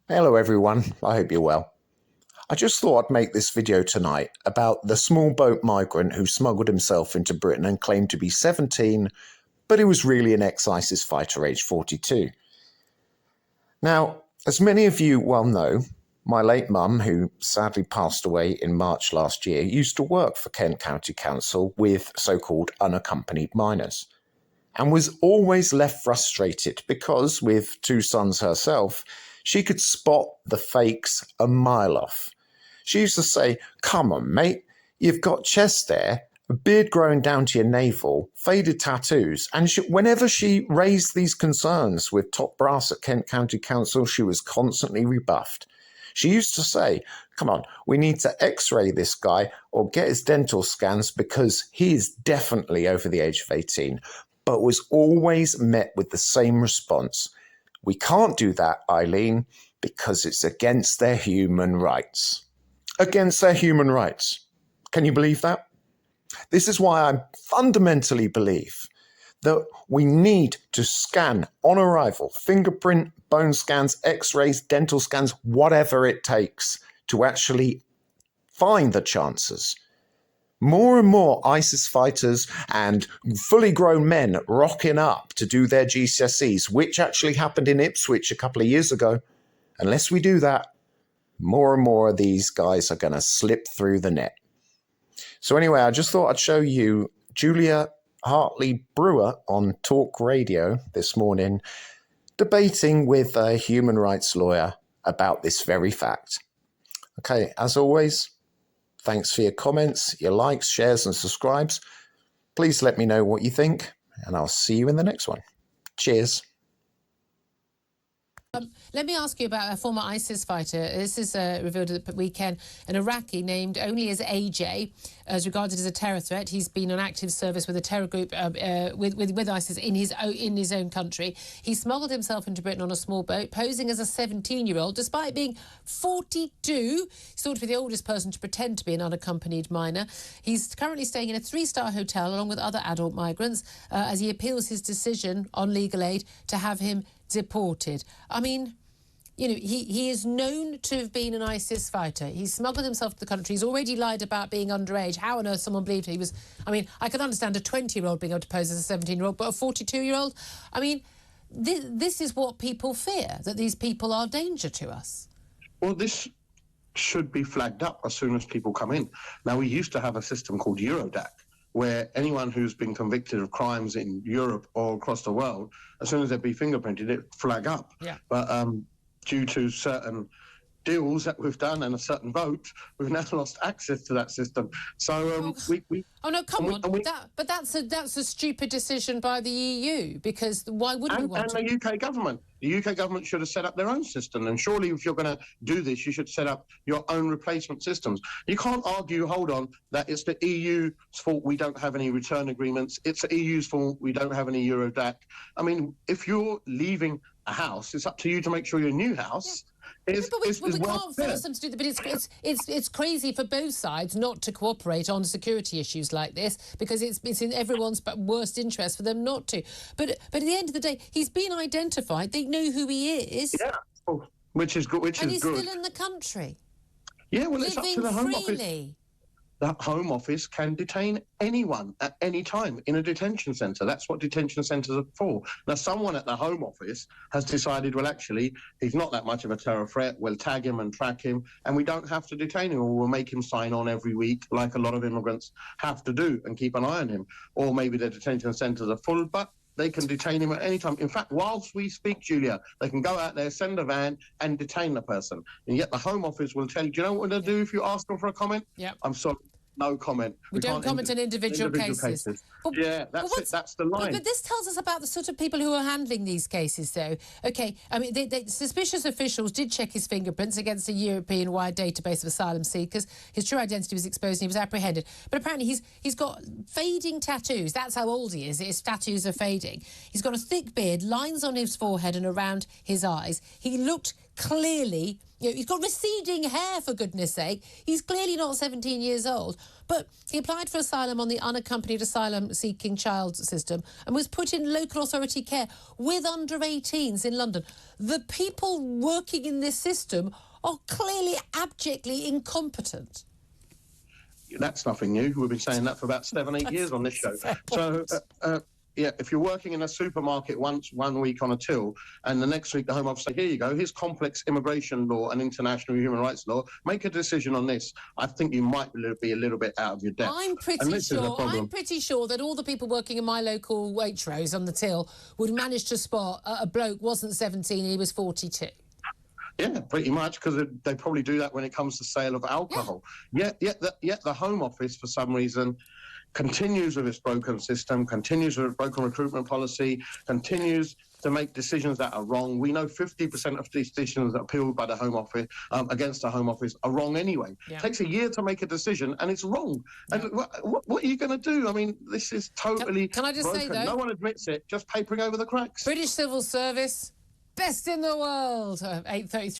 Hello everyone, I hope you're well. I just thought I'd make this video tonight about the small boat migrant who smuggled himself into Britain and claimed to be 17, but he was really an ex-ISIS fighter aged 42. Now, as many of you well know, my late mum, who sadly passed away in March last year, used to work for Kent County Council with so-called unaccompanied minors, and was always left frustrated because, with two sons herself, she could spot the fakes a mile off. She used to say, "Come on, mate, you've got chest hair, a beard growing down to your navel, faded tattoos." And whenever she raised these concerns with top brass at Kent County Council, she was constantly rebuffed. She used to say, "Come on, we need to x-ray this guy or get his dental scans because he is definitely over the age of 18. But was always met with the same response: "We can't do that, Eileen, because it's against their human rights." Against their human rights. Can you believe that? This is why I fundamentally believe that we need to scan on arrival, fingerprint, bone scans, x-rays, dental scans, whatever it takes to actually find the chances. More and more ISIS fighters and fully grown men rocking up to do their GCSEs, which actually happened in Ipswich a couple of years ago. Unless we do that, more and more of these guys are going to slip through the net. So anyway, I just thought I'd show you Julia Hartley Brewer on Talk Radio this morning, debating with a human rights lawyer about this very fact. Okay, as always, thanks for your comments, your likes, shares, and subscribes. Please let me know what you think, and I'll see you in the next one. Cheers. Let me ask you about a former ISIS fighter. This is revealed at the weekend. An Iraqi named only as AJ is regarded as a terror threat. He's been on active service with a terror group with ISIS in his own country. He smuggled himself into Britain on a small boat, posing as a 17-year-old, despite being 42. He's thought to be the oldest person to pretend to be an unaccompanied minor. He's currently staying in a 3-star hotel along with other adult migrants as he appeals his decision on legal aid to have him deported. I mean, you know, he is known to have been an ISIS fighter. He's smuggled himself to the country. He's already lied about being underage. How on earth someone believed he was... I mean, I can understand a 20-year-old being able to pose as a 17-year-old, but a 42-year-old? I mean, this is what people fear, that these people are a danger to us. Well, this should be flagged up as soon as people come in. Now, we used to have a system called Eurodac, where anyone who's been convicted of crimes in Europe or across the world, as soon as they'd be fingerprinted, it flag up. Yeah. But due to certain deals that we've done and a certain vote, we've now lost access to that system. So Oh no, come on! But that's a stupid decision by the EU, because why wouldn't we want to? And the UK government. The UK government should have set up their own system. And surely, if you're going to do this, you should set up your own replacement systems. You can't argue, hold on, that it's the EU's fault we don't have any return agreements. It's the EU's fault we don't have any Eurodac. I mean, if you're leaving a house, it's up to you to make sure your new house is we well can't force them to do that. But it's crazy for both sides not to cooperate on security issues like this, because it's in everyone's worst interest for them not to. But at the end of the day, he's been identified. They know who he is. Yeah, which is good. And he's still in the country. Yeah, well, it's up to the Home Office. Freely. The Home Office can detain anyone at any time in a detention centre. That's what detention centres are for. Now, someone at the Home Office has decided, well, actually, he's not that much of a terror threat. We'll tag him and track him, and we don't have to detain him, or we'll make him sign on every week, like a lot of immigrants have to do, and keep an eye on him. Or maybe the detention centres are full, but they can detain him at any time. In fact, whilst we speak, Julia, they can go out there, send a van, and detain the person. And yet the Home Office will tell you, do you know what they'll do if you ask them for a comment? Yeah. I'm sorry. No comment. We don't comment on individual cases. But, yeah, that's it. That's the line. But this tells us about the sort of people who are handling these cases, though. OK, I mean, suspicious officials did check his fingerprints against a European-wide database of asylum seekers. His true identity was exposed and he was apprehended. But apparently he's got fading tattoos. That's how old he is. His tattoos are fading. He's got a thick beard, lines on his forehead and around his eyes. He looked clearly You know, he's got receding hair, for goodness sake. He's clearly not 17 years old. But he applied for asylum on the unaccompanied asylum-seeking child system and was put in local authority care with under-18s in London. The people working in this system are clearly abjectly incompetent. That's nothing new. We've been saying that for about 7-8 years on this show. So, yeah, if you're working in a supermarket one week on a till, and the next week the Home Office say, here you go, here's complex immigration law and international human rights law, make a decision on this, I think you might be a little bit out of your depth. I'm pretty sure that all the people working in my local Waitrose on the till would manage to spot a bloke wasn't 17, he was 42. Yeah, pretty much, because they probably do that when it comes to sale of alcohol. Yet the Home Office, for some reason, continues with its broken system, continues with its broken recruitment policy, continues to make decisions that are wrong. We know 50% of these decisions appealed by the Home Office against the Home Office are wrong anyway. Yeah. It takes a year to make a decision, and it's wrong. Yeah. And what are you going to do? I mean, this is totally Can I just broken. say, though? No one admits it, just papering over the cracks. British Civil Service, best in the world. 8:33.